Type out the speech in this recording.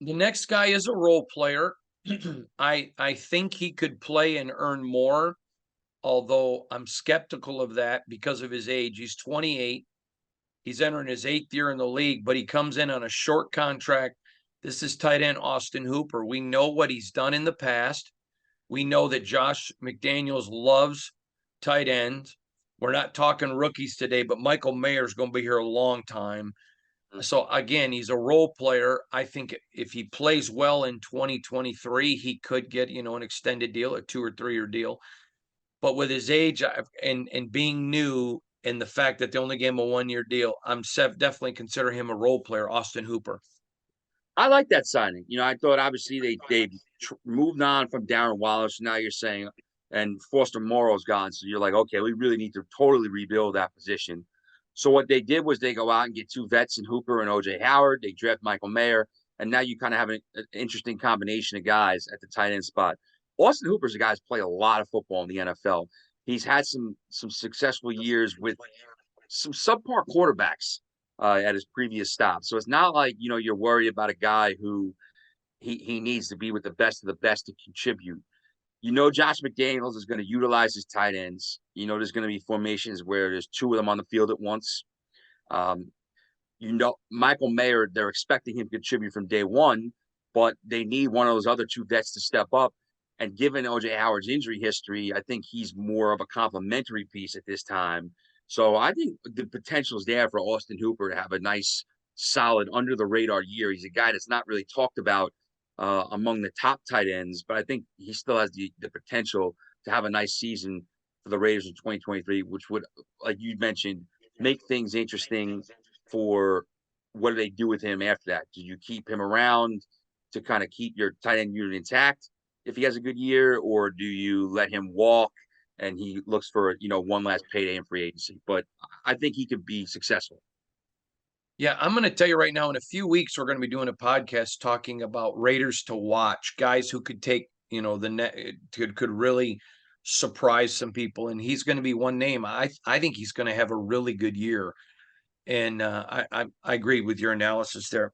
The next guy is a role player. I think he could play and earn more, although I'm skeptical of that because of his age. He's 28. He's entering his 8th year in the league, but he comes in on a short contract. This is tight end Austin Hooper. We know what he's done in the past. We know that Josh McDaniels loves tight ends. We're not talking rookies today, but Michael Mayer is going to be here a long time. Mm. So again, he's a role player. I think if he plays well in 2023, he could get, an extended deal, a 2 or 3 year deal. But with his age and being new and the fact that they only gave him a 1 year deal, definitely consider him a role player, Austin Hooper. I like that signing. I thought obviously they moved on from Darren Wallace. Now you're saying, and Foster Morrow's gone, so you're like, okay, we really need to totally rebuild that position. So what they did was they go out and get two vets in Hooper and OJ Howard. They draft Michael Mayer, and now you kind of have an interesting combination of guys at the tight end spot. Austin Hooper's a guy who's played a lot of football in the NFL. He's had some successful years with some subpar quarterbacks at his previous stop. So it's not like you're worried about a guy who he needs to be with the best of the best to contribute. Josh McDaniels is going to utilize his tight ends. There's going to be formations where there's two of them on the field at once. Um, Michael Mayer, they're expecting him to contribute from day one, but they need one of those other two vets to step up. And given OJ Howard's injury history, I think he's more of a complementary piece at this time. So I think the potential is there for Austin Hooper to have a nice, solid, under the radar year. He's a guy that's not really talked about among the top tight ends, but I think he still has the potential to have a nice season for the Raiders in 2023, which would, like you mentioned, make things interesting for what do they do with him after that? Do you keep him around to kind of keep your tight end unit intact if he has a good year, or do you let him walk and he looks for one last payday in free agency? But I think he could be successful. Yeah, I'm going to tell you right now, in a few weeks, we're going to be doing a podcast talking about Raiders to watch, guys who could take, the net could really surprise some people. And he's going to be one name. I think he's going to have a really good year. And I agree with your analysis there.